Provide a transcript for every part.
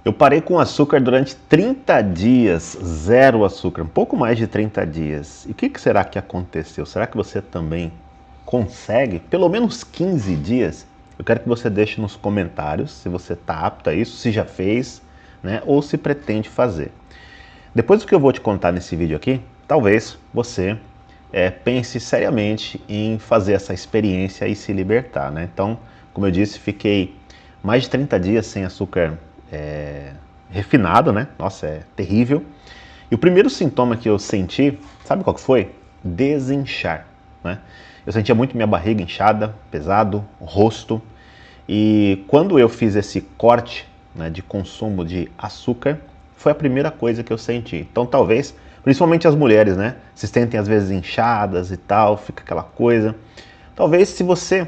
Eu parei com açúcar durante 30 dias, zero açúcar, um pouco mais de 30 dias. E o que será que aconteceu? Será que você também consegue pelo menos 15 dias? Eu quero que você deixe nos comentários se você está apto a isso, se já fez, né, ou se pretende fazer. Depois do que eu vou te contar nesse vídeo aqui, talvez você pense seriamente em fazer essa experiência e se libertar, né? Então, como eu disse, fiquei mais de 30 dias sem açúcar refinado, né? Nossa, é terrível. E o primeiro sintoma que eu senti, sabe qual que foi? Desinchar, né? Eu sentia muito minha barriga inchada, pesado, rosto. E quando eu fiz esse corte, né, de consumo de açúcar, foi a primeira coisa que eu senti. Então talvez, principalmente as mulheres, né, se sentem às vezes inchadas e tal, fica aquela coisa. Talvez se você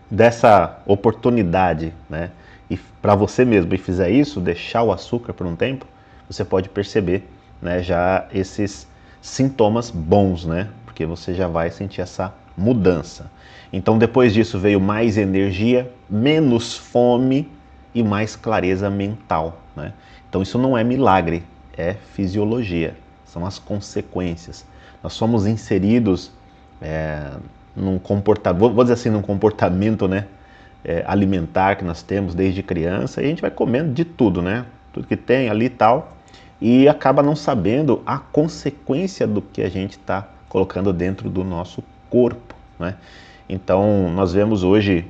dessa oportunidade, né, e para você mesmo e fizer isso, deixar o açúcar por um tempo, você pode perceber, né, já esses sintomas bons, né, porque você já vai sentir essa mudança. Então depois disso veio mais energia, menos fome e mais clareza mental, né? Então isso não é milagre, é fisiologia, são as consequências. Nós somos inseridos num comportamento, vou dizer assim, num comportamento, né, alimentar que nós temos desde criança, e a gente vai comendo de tudo, né? Tudo que tem ali e tal, e acaba não sabendo a consequência do que a gente está colocando dentro do nosso corpo, né? Então nós vemos hoje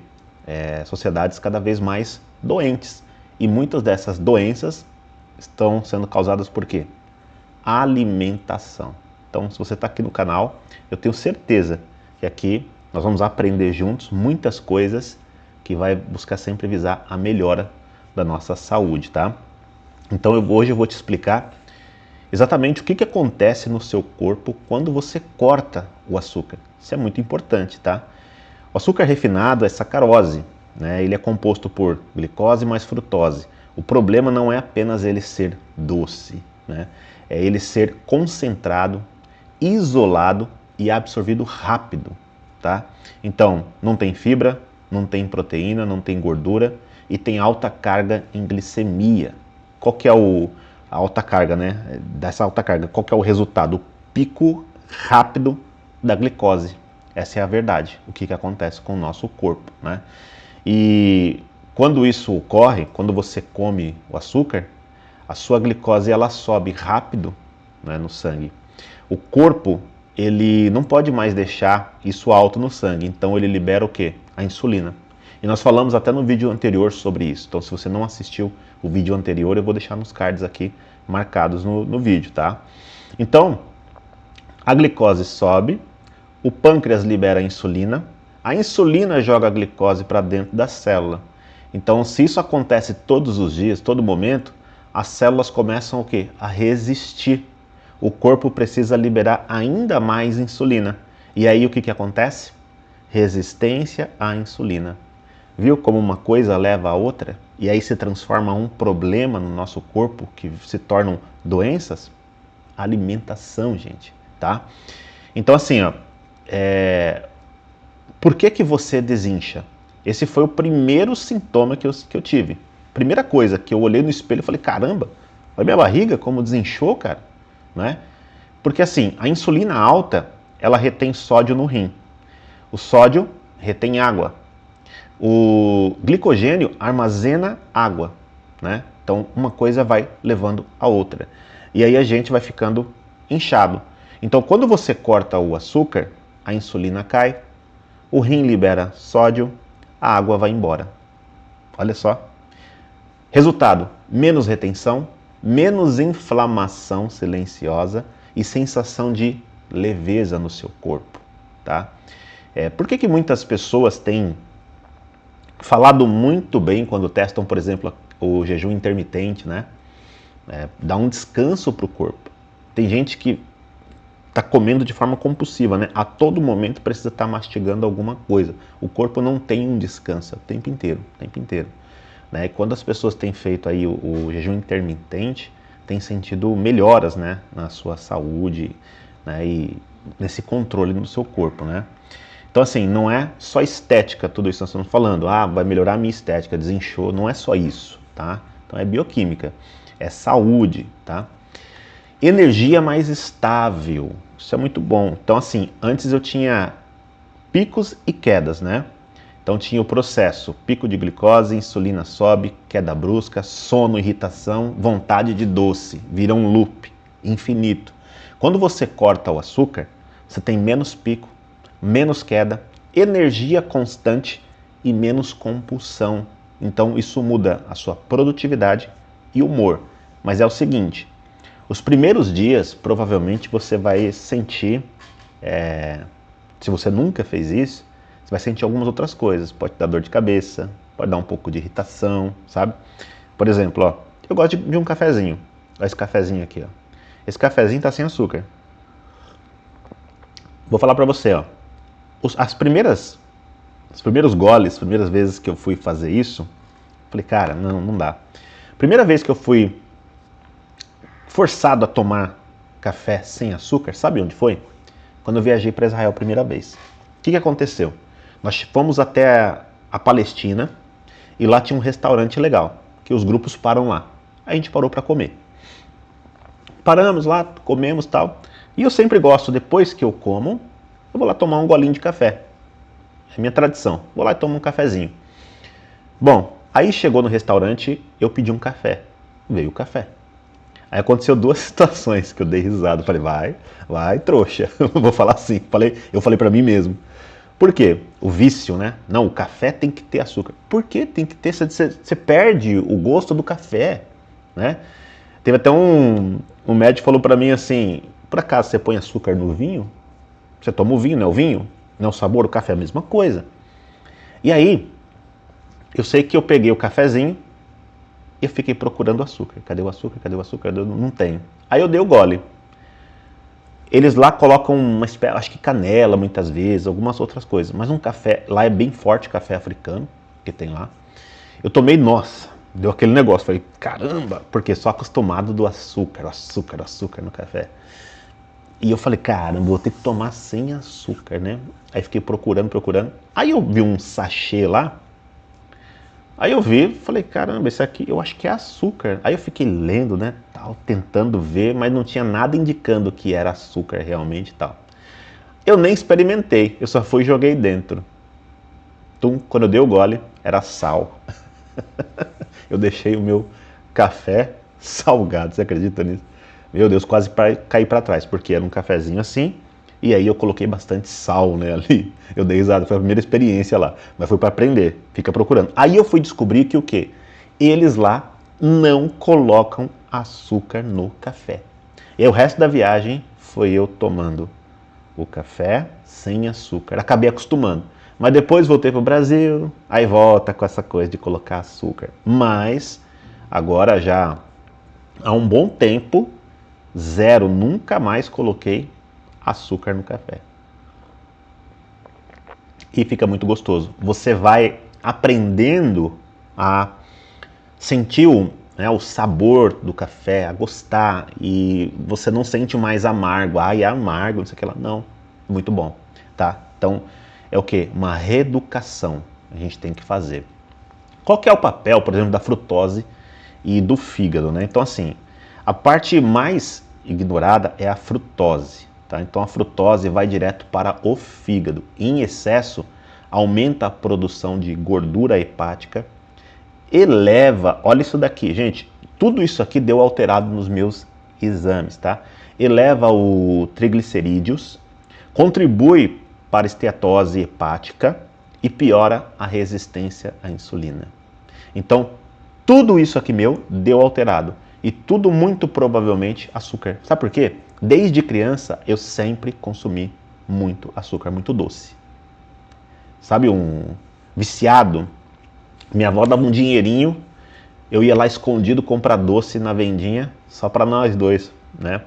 sociedades cada vez mais doentes, e muitas dessas doenças estão sendo causadas por quê? Alimentação. Então, se você está aqui no canal, eu tenho certeza que aqui nós vamos aprender juntos muitas coisas que vai buscar sempre visar a melhora da nossa saúde, tá? Então hoje eu vou te explicar exatamente o que acontece no seu corpo quando você corta o açúcar. Isso é muito importante, tá? O açúcar refinado é sacarose, né? Ele é composto por glicose mais frutose. O problema não é apenas ele ser doce, né? É ele ser concentrado, isolado e absorvido rápido, tá? Então, não tem fibra, não tem proteína, não tem gordura e tem alta carga em glicemia. Qual que é a alta carga, né? Dessa alta carga, qual que é o resultado? O pico rápido da glicose. Essa é a verdade, o que acontece com o nosso corpo, né? E quando isso ocorre, quando você come o açúcar, a sua glicose ela sobe rápido, né, no sangue. O corpo ele não pode mais deixar isso alto no sangue, então ele libera o quê? A insulina. E nós falamos até no vídeo anterior sobre isso. Então se você não assistiu o vídeo anterior, eu vou deixar nos cards aqui marcados no vídeo, tá? Então, a glicose sobe, o pâncreas libera a insulina joga a glicose para dentro da célula. Então, se isso acontece todos os dias, todo momento, as células começam o quê? A resistir. O corpo precisa liberar ainda mais insulina. E aí o que acontece? Resistência à insulina. Viu como uma coisa leva a outra? E aí se transforma um problema no nosso corpo que se tornam doenças? Alimentação, gente, tá? Então assim, ó, por que você desincha? Esse foi o primeiro sintoma que eu tive. Primeira coisa que eu olhei no espelho e falei, caramba, olha minha barriga como desinchou, cara, né? Porque assim, a insulina alta, ela retém sódio no rim. O sódio retém água. O glicogênio armazena água, né? Então uma coisa vai levando a outra. E aí a gente vai ficando inchado. Então quando você corta o açúcar, a insulina cai, o rim libera sódio, a água vai embora. Olha só. Resultado, menos retenção, menos inflamação silenciosa e sensação de leveza no seu corpo, tá? Por que muitas pessoas têm falado muito bem quando testam, por exemplo, o jejum intermitente, né? Dá um descanso para o corpo. Tem gente que está comendo de forma compulsiva, né? A todo momento precisa estar mastigando alguma coisa. O corpo não tem um descanso o tempo inteiro, né? E quando as pessoas têm feito aí o jejum intermitente, têm sentido melhoras, né, na sua saúde, né, e nesse controle do seu corpo, né? Então assim, não é só estética tudo isso que nós estamos falando, vai melhorar a minha estética, desinchou, não é só isso, tá? Então é bioquímica, é saúde, tá? Energia mais estável, isso é muito bom. Então assim, antes eu tinha picos e quedas, né? Então tinha o processo, pico de glicose, insulina sobe, queda brusca, sono, irritação, vontade de doce, vira um loop infinito. Quando você corta o açúcar, você tem menos pico, menos queda, energia constante e menos compulsão. Então isso muda a sua produtividade e humor. Mas é o seguinte, os primeiros dias provavelmente você vai sentir, se você nunca fez isso, você vai sentir algumas outras coisas. Pode dar dor de cabeça, pode dar um pouco de irritação, sabe? Por exemplo, ó, eu gosto de um cafezinho. Olha esse cafezinho aqui, ó. Esse cafezinho tá sem açúcar. Vou falar pra você, ó. Os primeiros goles, as primeiras vezes que eu fui fazer isso, falei, cara, não dá. Primeira vez que eu fui forçado a tomar café sem açúcar, sabe onde foi? Quando eu viajei para Israel a primeira vez. O que aconteceu? Nós fomos até a Palestina e lá tinha um restaurante legal, que os grupos param lá. A gente parou para comer. Paramos lá, comemos e tal. E eu sempre gosto, depois que eu como, eu vou lá tomar um golinho de café. É minha tradição. Vou lá e tomo um cafezinho. Bom, aí chegou no restaurante, eu pedi um café. Veio o café. Aí aconteceu duas situações que eu dei risada. Falei, vai, trouxa. Vou falar assim. Eu falei pra mim mesmo. Por quê? O vício, né? Não, o café tem que ter açúcar. Por que tem que ter? Você perde o gosto do café, né? Teve até um médico que falou pra mim assim, por acaso você põe açúcar no vinho? Você toma o vinho, não é o vinho? Não é o sabor, o café é a mesma coisa. E aí, eu sei que eu peguei o cafezinho e eu fiquei procurando açúcar. Cadê o açúcar? Cadê o açúcar? Não tem. Aí eu dei o gole. Eles lá colocam uma espécie, acho que canela muitas vezes, algumas outras coisas. Mas um café, lá é bem forte, café africano, que tem lá. Eu tomei, nossa, deu aquele negócio. Falei, caramba, porque sou acostumado do açúcar no café. E eu falei, caramba, vou ter que tomar sem açúcar, né? Aí fiquei procurando. Aí eu vi um sachê lá. Aí eu vi, falei, caramba, esse aqui eu acho que é açúcar. Aí eu fiquei lendo, né, tal, tentando ver, mas não tinha nada indicando que era açúcar realmente e tal. Eu nem experimentei, eu só fui e joguei dentro. Quando eu dei o gole, era sal. Eu deixei o meu café salgado, você acredita nisso? Meu Deus, quase caí para trás, porque era um cafezinho assim, e aí eu coloquei bastante sal, né, ali. Eu dei risada, foi a primeira experiência lá, mas foi para aprender, fica procurando. Aí eu fui descobrir que o quê? Eles lá não colocam açúcar no café. E o resto da viagem foi eu tomando o café sem açúcar. Acabei acostumando. Mas depois voltei para o Brasil, aí volta com essa coisa de colocar açúcar. Mas agora já há um bom tempo, zero, nunca mais coloquei açúcar no café. E fica muito gostoso. Você vai aprendendo a sentir o sabor do café, a gostar, e você não sente mais amargo. Ai, é amargo, não sei o que lá. Não, muito bom, tá? Então, é o quê? Uma reeducação a gente tem que fazer. Qual que é o papel, por exemplo, da frutose e do fígado, né? Então, assim, a parte mais ignorada é a frutose, tá? Então, a frutose vai direto para o fígado. Em excesso, aumenta a produção de gordura hepática, eleva, olha isso daqui, gente, tudo isso aqui deu alterado nos meus exames, tá? Eleva o triglicerídeos, contribui para a esteatose hepática e piora a resistência à insulina. Então, tudo isso aqui meu deu alterado. E tudo muito provavelmente açúcar. Sabe por quê? Desde criança eu sempre consumi muito açúcar, muito doce. Sabe, um viciado? Minha avó dava um dinheirinho, eu ia lá escondido comprar doce na vendinha, só para nós dois, né?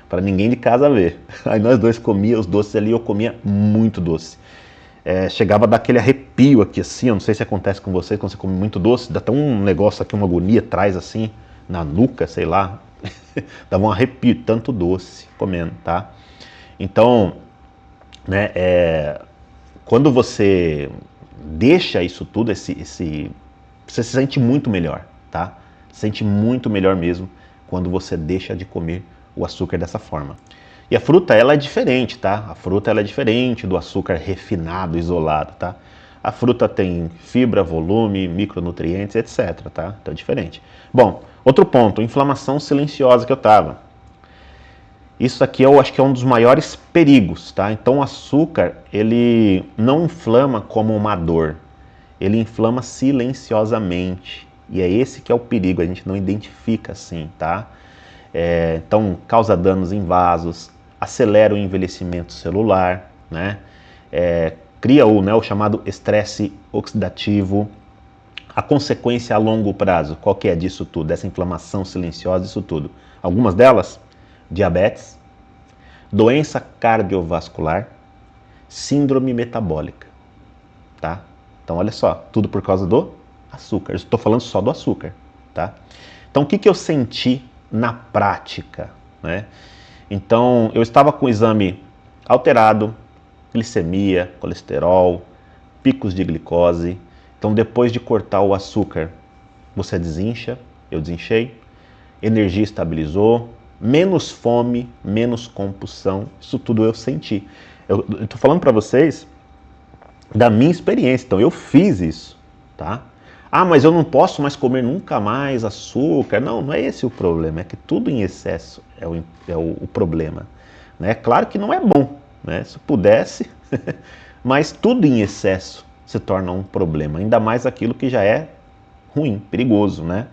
Para ninguém de casa ver. Aí nós dois comíamos os doces ali, eu comia muito doce. Chegava a dar aquele arrepio aqui assim, eu não sei se acontece com vocês quando você come muito doce, dá até um negócio aqui, uma agonia atrás assim, na nuca, sei lá. Dava um arrepio, tanto doce comendo, tá? Então, né, quando você deixa isso tudo, você se sente muito melhor, tá? Sente muito melhor mesmo quando você deixa de comer o açúcar dessa forma. E a fruta, ela é diferente, tá? A fruta, ela é diferente do açúcar refinado, isolado, tá? A fruta tem fibra, volume, micronutrientes, etc, tá? Então é diferente. Bom, outro ponto, inflamação silenciosa que eu tava. Isso aqui eu acho que é um dos maiores perigos, tá? Então o açúcar, ele não inflama como uma dor. Ele inflama silenciosamente. E é esse que é o perigo, a gente não identifica assim, tá? Então causa danos em vasos, acelera o envelhecimento celular, né? Cria o chamado estresse oxidativo. A consequência a longo prazo, qual que é disso tudo? Dessa inflamação silenciosa, isso tudo? Algumas delas, diabetes, doença cardiovascular, síndrome metabólica, tá? Então olha só, tudo por causa do açúcar. Eu estou falando só do açúcar, tá? Então o que eu senti na prática, né? Então eu estava com o exame alterado, glicemia, colesterol, picos de glicose. Então depois de cortar o açúcar, você desincha, eu desinchei, energia estabilizou, menos fome, menos compulsão, isso tudo eu senti. Eu estou falando para vocês da minha experiência, então eu fiz isso, tá? Ah, mas eu não posso mais comer nunca mais açúcar. Não, não é esse o problema, é que tudo em excesso é o problema, né? Claro que não é bom, né? Se pudesse, mas tudo em excesso se torna um problema, ainda mais aquilo que já é ruim, perigoso, né?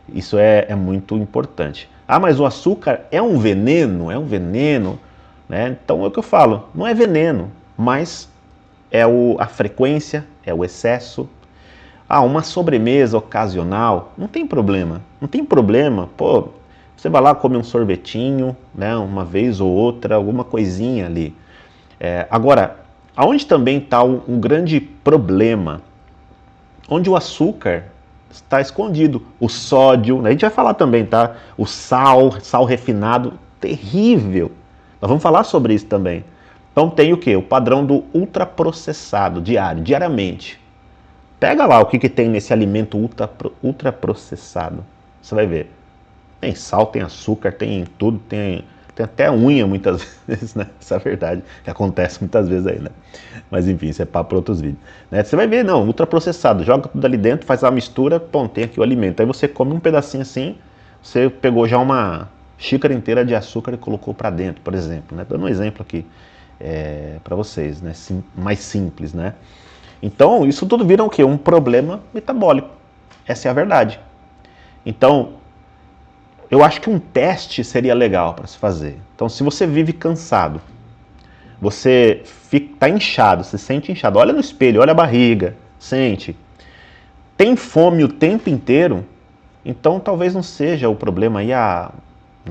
Isso é muito importante. Ah, mas o açúcar é um veneno? É um veneno, né? Então é o que eu falo, não é veneno, mas é a frequência, é o excesso. Ah, uma sobremesa ocasional, não tem problema. Não tem problema, pô, você vai lá comer um sorvetinho, né, uma vez ou outra, alguma coisinha ali. Agora, aonde também está um grande problema, onde o açúcar está escondido, o sódio, né, a gente vai falar também, tá? O sal refinado, terrível. Nós vamos falar sobre isso também. Então tem o quê? O padrão do ultraprocessado, diariamente. Pega lá o que tem nesse alimento ultraprocessado. Você vai ver. Tem sal, tem açúcar, tem tudo, tem até unha muitas vezes, né? Essa é a verdade, que acontece muitas vezes aí, né? Mas enfim, isso é papo para outros vídeos. Né? Você vai ver, não, ultraprocessado, joga tudo ali dentro, faz a mistura, pô, tem aqui o alimento. Aí você come um pedacinho assim, você pegou já uma xícara inteira de açúcar e colocou para dentro, por exemplo, né? Dando um exemplo aqui para vocês, né? Mais simples, né? Então, isso tudo vira o quê? Um problema metabólico. Essa é a verdade. Então, eu acho que um teste seria legal para se fazer. Então, se você vive cansado, você está inchado, se sente inchado, olha no espelho, olha a barriga, sente. Tem fome o tempo inteiro, então talvez não seja o problema aí a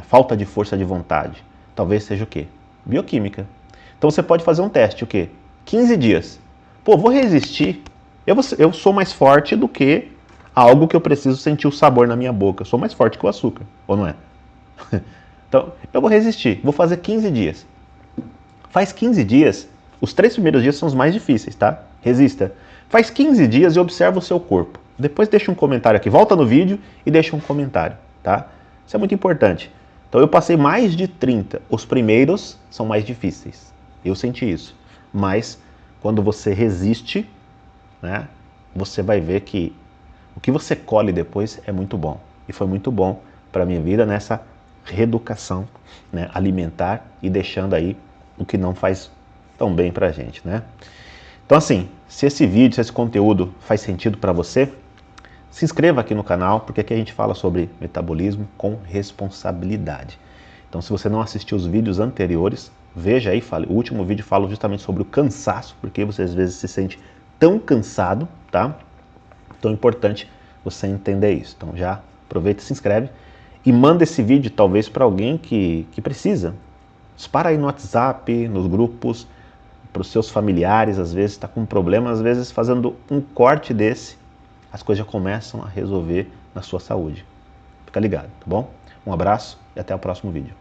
falta de força de vontade. Talvez seja o quê? Bioquímica. Então você pode fazer um teste, o quê? 15 dias. Pô, vou resistir. Eu sou mais forte do que algo que eu preciso sentir o sabor na minha boca. Eu sou mais forte que o açúcar, ou não é? Então, eu vou resistir. Vou fazer 15 dias. Faz 15 dias. Os 3 primeiros dias são os mais difíceis, tá? Resista. Faz 15 dias e observa o seu corpo. Depois deixa um comentário aqui. Volta no vídeo e deixa um comentário, tá? Isso é muito importante. Então, eu passei mais de 30. Os primeiros são mais difíceis. Eu senti isso. Mas quando você resiste, né, você vai ver que o que você colhe depois é muito bom. E foi muito bom para a minha vida nessa reeducação, né, alimentar e deixando aí o que não faz tão bem para a gente, né? Então assim, se esse vídeo, se esse conteúdo faz sentido para você, se inscreva aqui no canal, porque aqui a gente fala sobre metabolismo com responsabilidade. Então se você não assistiu os vídeos anteriores, veja aí, o último vídeo fala justamente sobre o cansaço, porque você às vezes se sente tão cansado, tá? Então é importante você entender isso. Então já aproveita e se inscreve e manda esse vídeo talvez para alguém que precisa. Dispara aí no WhatsApp, nos grupos, para os seus familiares, às vezes está com um problema, às vezes fazendo um corte desse, as coisas já começam a resolver na sua saúde. Fica ligado, tá bom? Um abraço e até o próximo vídeo.